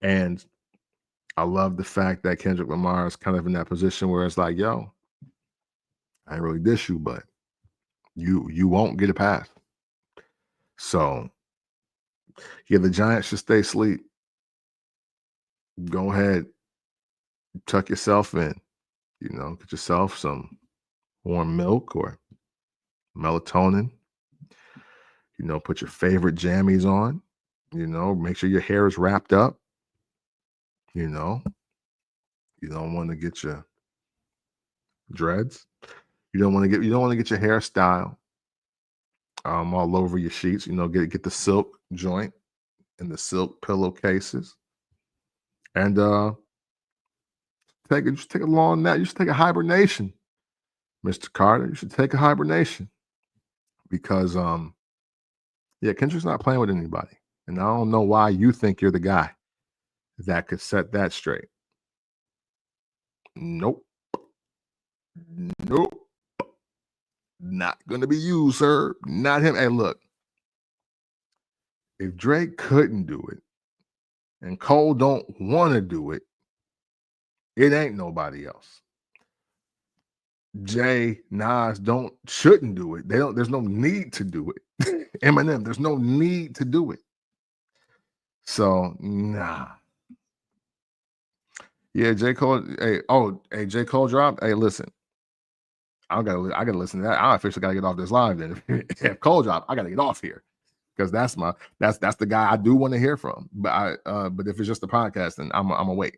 And I love the fact that Kendrick Lamar is kind of in that position where it's like, yo, I ain't really diss you, but you won't get a pass. So yeah, the Giants should stay asleep. go ahead, tuck yourself in. Get yourself some warm milk or melatonin. Put your favorite jammies on. Make sure your hair is wrapped up. You don't want to get your dreads. You don't want to get your hairstyle all over your sheets. Get the silk joint and the silk pillowcases. And just take a long nap. You should take a hibernation, Mr. Carter. You should take a hibernation because Kendrick's not playing with anybody. And I don't know why you think you're the guy that could set that straight. Nope. Nope. Not gonna be you, sir. Not him. Hey, look. If Drake couldn't do it and Cole don't want to do it, it ain't nobody else. Jay, Nas shouldn't do it. There's no need to do it. Eminem, there's no need to do it. So nah. Yeah, J. Cole. Hey, J. Cole dropped. Hey, listen. I gotta listen to that. I officially gotta get off this live then. If Cole dropped, I gotta get off here. Because that's the guy I do want to hear from. But if it's just a podcast, then I'm gonna wait.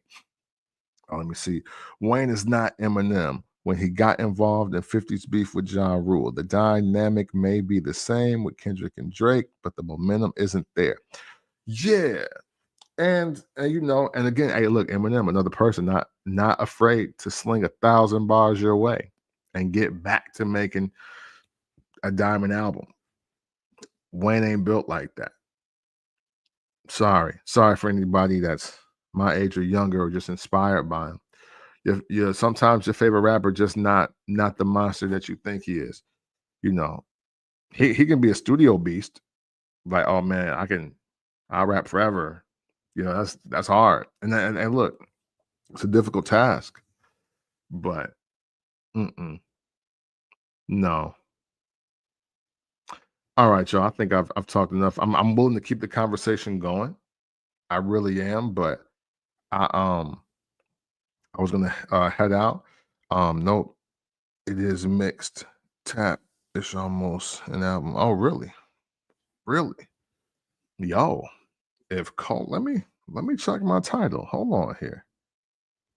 Let me see. Wayne is not Eminem. When he got involved in 50's beef with Ja Rule, the dynamic may be the same with Kendrick and Drake, but the momentum isn't there. Yeah. And again, hey, look, Eminem, another person not afraid to sling 1,000 bars your way and get back to making a diamond album. Wayne ain't built like that. Sorry for anybody that's my age or younger or just inspired by him. Sometimes your favorite rapper just not the monster that you think he is. He can be a studio beast. Like, oh man, I'll rap forever. That's hard. And look, it's a difficult task. But no. All right, y'all. I think I've talked enough. I'm willing to keep the conversation going. I really am, but I was gonna head out. Nope. It is mixed tap. It's almost an album. Oh, really? Really? Yo, if Cole, let me check my title. Hold on here.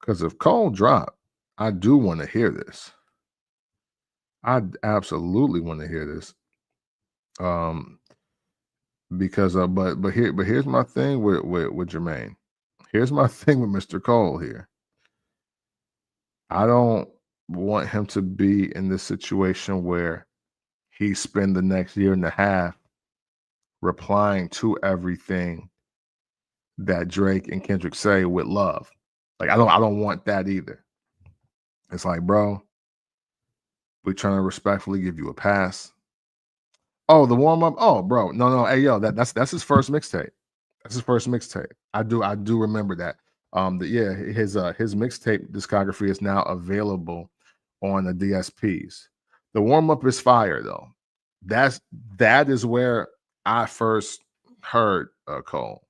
Because if Cole dropped, I do want to hear this. I absolutely want to hear this. Because but here's my thing with Jermaine. Here's my thing with Mr. Cole here. I don't want him to be in this situation where he spend the next year and a half replying to everything that Drake and Kendrick say with love. Like I don't want that either. It's like, bro, we're trying to respectfully give you a pass. Oh, the warm up. Oh, bro, no. Hey, yo, that's his first mixtape. That's his first mixtape. I do remember that. His mixtape discography is now available on the DSPs. The warm up is fire though. That is where I first heard Cole.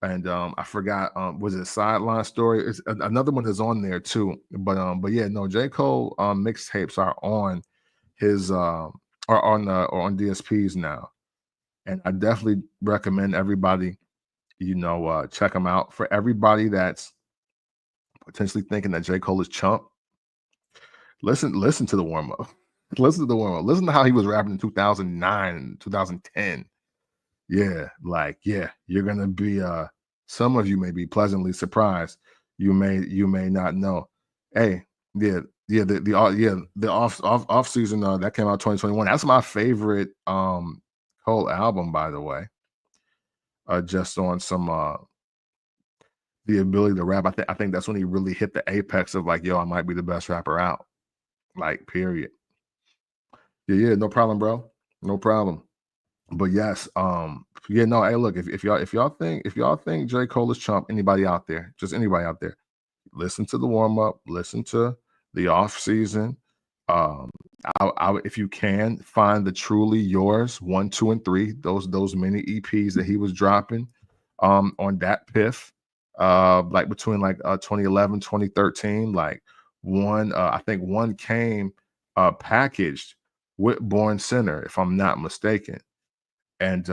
And I forgot, was it Sideline Story? It's another one is on there too. But yeah, no, J. Cole mixtapes are on his are on DSPs now. And I definitely recommend everybody, check them out. For everybody that's potentially thinking that J. Cole is chump, listen to the warm up. Listen to the warm up. Listen to how he was rapping in 2009, 2010. Yeah, you're gonna be some of you may be pleasantly surprised. You may not know. Hey, the off season that came out 2021. That's my favorite Cole album, by the way. Just on some the ability to rap. I think that's when he really hit the apex of like, yo, I might be the best rapper out. Like, period. Yeah, no problem, bro. No problem. But yes, hey, look, if y'all think J. Cole is chump, anybody out there, just anybody out there, listen to the warm up, listen to the off season. If you can find the Truly Yours 1, 2, and 3, those mini EPs that he was dropping on that Piff. like between like 2011, 2013. Like one, I think one came packaged with Born Sinner, if I'm not mistaken. And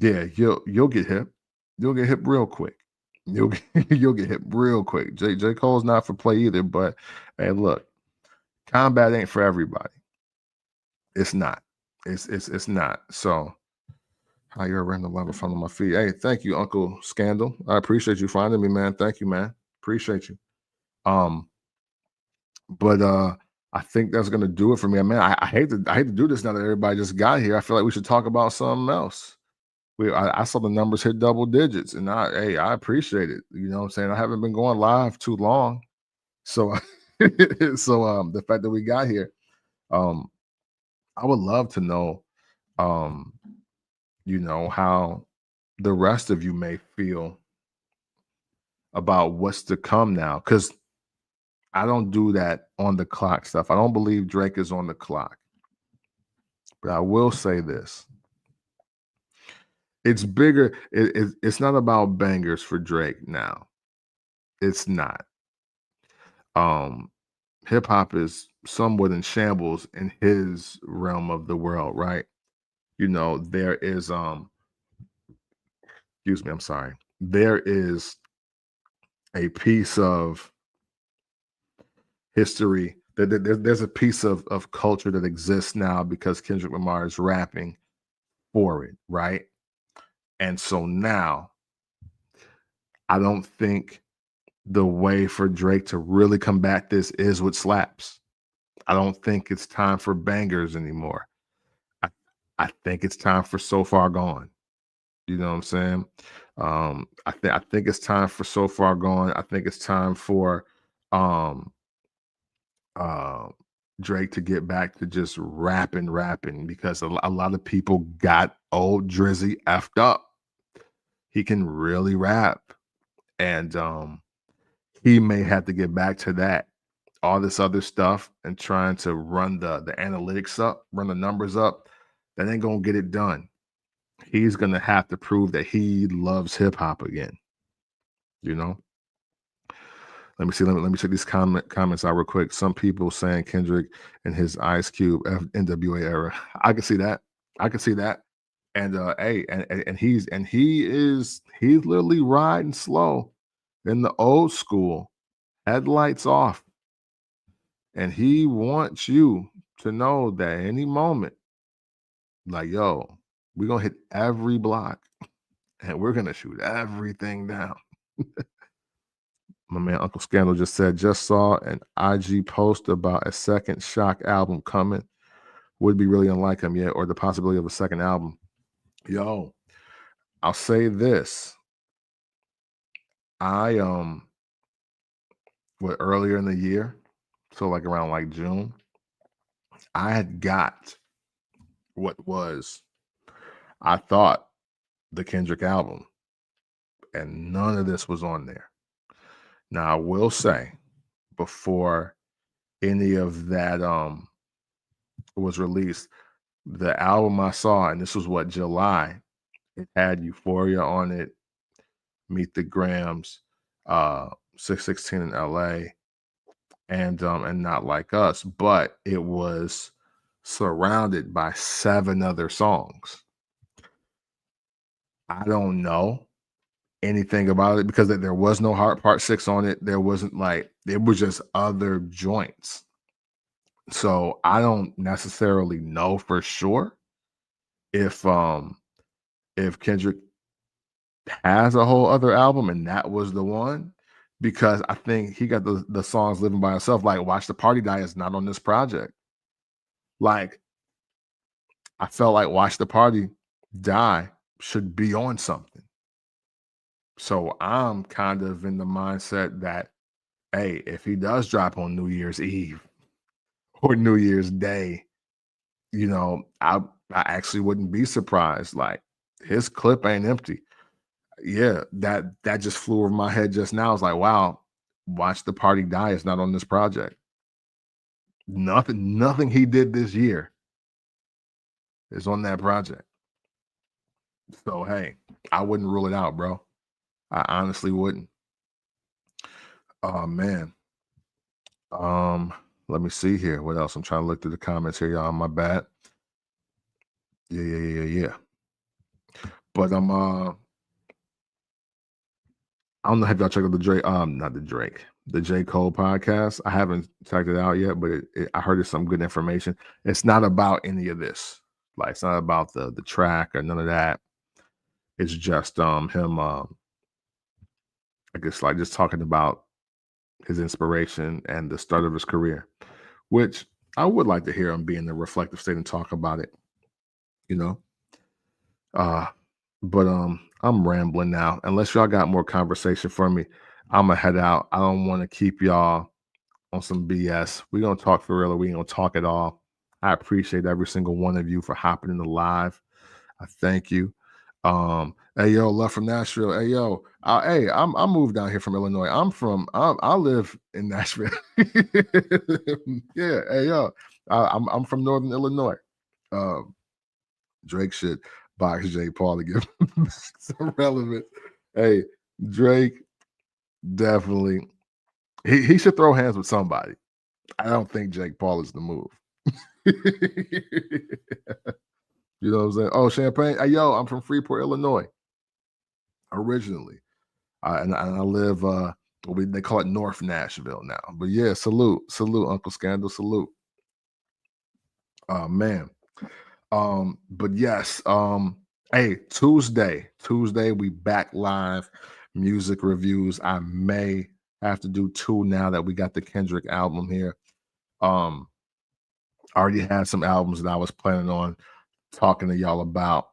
yeah, you'll get hip. You'll get hip real quick. You'll get, you'll get hip real quick. J. Cole's not for play either, but hey, look, combat ain't for everybody. It's not. It's not. So how you're a random level from my feet. Hey, thank you, Uncle Scandal. I appreciate you finding me, man. Thank you, man. Appreciate you. Um, but I think that's gonna do it for me. Man, I hate to do this now that everybody just got here. I feel like we should talk about something else. I saw the numbers hit double digits, and I appreciate it. You know what I'm saying? I haven't been going live too long. So the fact that we got here, um, I would love to know, um, how the rest of you may feel about what's to come now. Because I don't do that on the clock stuff. I don't believe Drake is on the clock. But I will say this. It's bigger. It's not about bangers for Drake now. It's not. Um, Hip hop is somewhat in shambles in his realm of the world, right? There is excuse me, I'm sorry. There is a piece of history there's a piece of culture that exists now because Kendrick Lamar is rapping for it, right? And so now I don't think the way for Drake to really combat this is with slaps. I don't think it's time for bangers anymore. I, I think it's time for So Far Gone. You know what I'm saying? I think it's time for So Far Gone. I think it's time for um uh Drake to get back to just rapping because a lot of people got old Drizzy effed up. He can really rap, and he may have to get back to that. All this other stuff and trying to run the analytics up, run the numbers up, that ain't gonna get it done. He's gonna have to prove that he loves hip hop again. You know. Let me see. Let me check these comments out real quick. Some people saying Kendrick and his Ice Cube NWA era. I can see that. I can see that. And hey, and he's literally riding slow in the old school, headlights off, and he wants you to know that any moment, like yo, we're gonna hit every block and we're gonna shoot everything down. My man Uncle Scandal just said, just saw an IG post about a second Shock album coming. Would be really unlike him yet, or the possibility of a second album. Yo, I'll say this. I earlier in the year, so like around like June, I had got what was I thought the Kendrick album, and none of this was on there. Now I will say, before any of that was released, the album I saw, and this was what, July, it had Euphoria on it, Meet the Grams, 616 in LA, and Not Like Us, but it was surrounded by 7 other songs. I don't know anything about it because there was no Heart Part 6 on it. There wasn't, like, it was just other joints. So I don't necessarily know for sure if Kendrick has a whole other album and that was the one, because I think he got the songs Living by Himself, like Watch the Party Die is not on this project. Like, I felt like Watch the Party Die should be on something. So I'm kind of in the mindset that, hey, if he does drop on New Year's Eve or New Year's Day, I actually wouldn't be surprised. Like, his clip ain't empty. Yeah, that just flew over my head just now. I was like, wow, Watch the Party Die is not on this project. Nothing he did this year is on that project. So hey, I wouldn't rule it out, bro. I honestly wouldn't. Oh man. Um, Let me see here. What else? I'm trying to look through the comments here, y'all. My bad. Yeah. But I don't know if y'all checked out the Drake, not the Drake, the J. Cole podcast. I haven't checked it out yet, but I heard it's some good information. It's not about any of this. Like it's not about the track or none of that. It's just him I guess like just talking about his inspiration and the start of his career, which I would like to hear him be in the reflective state and talk about it, you know. Uh but I'm rambling now. Unless y'all got more conversation for me, I'm gonna head out. I don't want to keep y'all on some BS. We're gonna talk for real, or we ain't gonna talk at all. I appreciate every single one of you for hopping in the live. I thank you. Hey yo, love from Nashville. Hey yo, hey, I moved down here from Illinois. I live in Nashville. Yeah, hey yo, I'm from Northern Illinois. Um, Drake should box J. Paul to give him some relevance. Hey, Drake definitely he should throw hands with somebody. I don't think Jake Paul is the move. You know what I'm saying? Oh, Champagne. Hey, yo, I'm from Freeport, Illinois, originally. And I live they call it North Nashville now. But yeah, salute, Uncle Scandal, salute. Oh man. But yes, hey, Tuesday, we back live music reviews. I may have to do two now that we got the Kendrick album here. Um, I already had some albums that I was planning on talking to y'all about.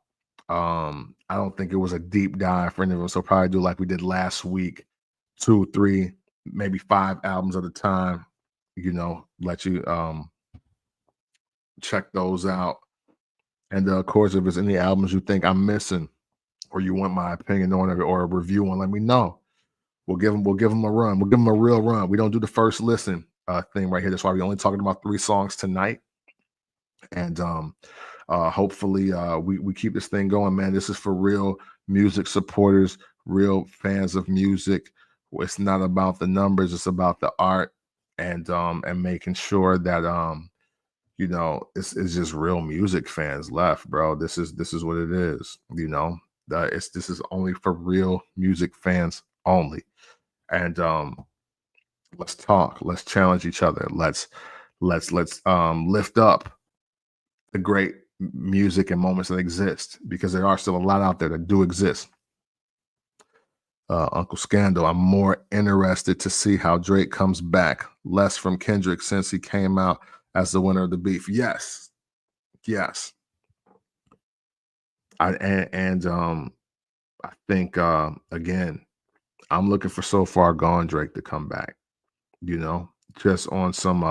I don't think it was a deep dive for any of them, so probably do like we did last week, 2, 3, maybe 5 albums at a time. You know, let you check those out. And of course, if there's any albums you think I'm missing, or you want my opinion on it or a review on, let me know. We'll give them a run. We'll give them a real run. We don't do the first listen thing right here. That's why we're only talking about 3 songs tonight. And hopefully we keep this thing going, man. This is for real music supporters, real fans of music. It's not about the numbers, it's about the art, and making sure that you know, it's just real music fans left, bro. This is what it is, you know. This is only for real music fans only. And let's talk, let's challenge each other, let's lift up the great music and moments that exist, because there are still a lot out there that do exist. Uncle Scandal, I'm more interested to see how Drake comes back, less from Kendrick since he came out as the winner of the beef. Yes. I think again, I'm looking for So Far Gone Drake to come back, you know, just on some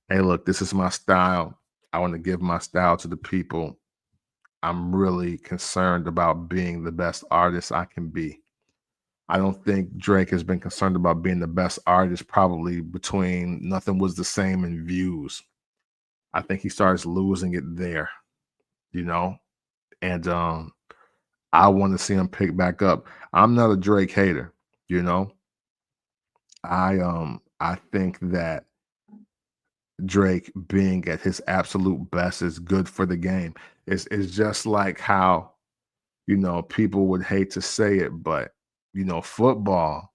hey, look, this is my style. I want to give my style to the people. I'm really concerned about being the best artist I can be. I don't think Drake has been concerned about being the best artist probably between Nothing Was the Same and Views. I think he starts losing it there, you know? And I want to see him pick back up. I'm not a Drake hater, you know? I think that Drake being at his absolute best is good for the game. It's just like how, you know, people would hate to say it, but you know, football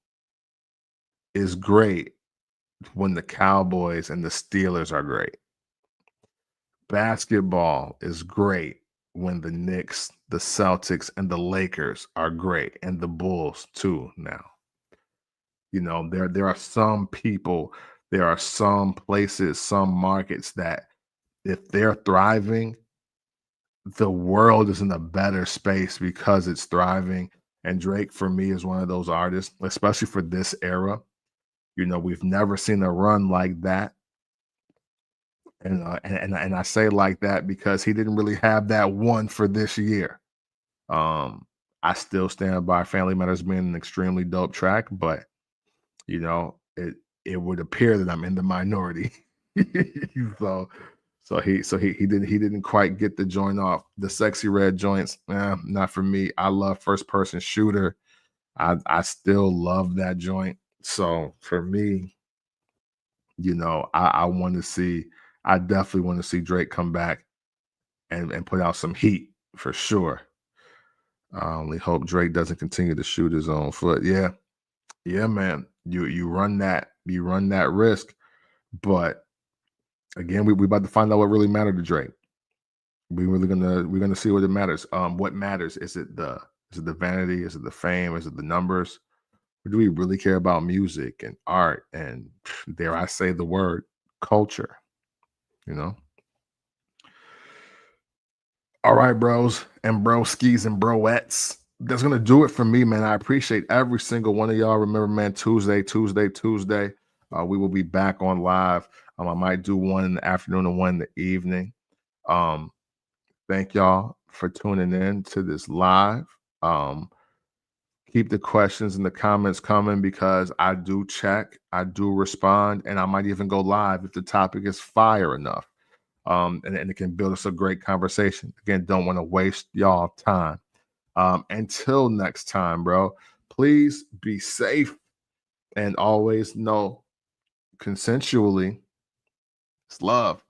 is great when the Cowboys and the Steelers are great. Basketball is great when the Knicks, the Celtics, and the Lakers are great, and the Bulls too now. You know, there are some people, there are some places, some markets that if they're thriving, the world is in a better space because it's thriving. And Drake, for me, is one of those artists, especially for this era. You know, we've never seen a run like that. And I say like that because he didn't really have that one for this year. I still stand by Family Matters being an extremely dope track, but you know, it would appear that I'm in the minority. so he didn't quite get the joint off. The Sexy Red joints, not for me. I love first person shooter. I still love that joint. So for me, I want to see. I definitely want to see Drake come back and put out some heat for sure. I only hope Drake doesn't continue to shoot his own foot. Yeah, yeah, man. You run that risk, but again, we about to find out what really mattered to Drake. We're gonna see what it matters. What matters is it the vanity? Is it the fame? Is it the numbers? Or do we really care about music and art and dare I say the word culture? You know. All right, bros and broskis and broettes. That's gonna do it for me, man. I appreciate every single one of y'all. Remember, man, Tuesday. We will be back on live. I might do one in the afternoon and one in the evening. Um, Thank y'all for tuning in to this live. Um, Keep the questions and the comments coming because I do check, I do respond, and I might even go live if the topic is fire enough. And it can build us a great conversation. Again, don't want to waste y'all time. Until next time, bro, please be safe and always know consensually it's love.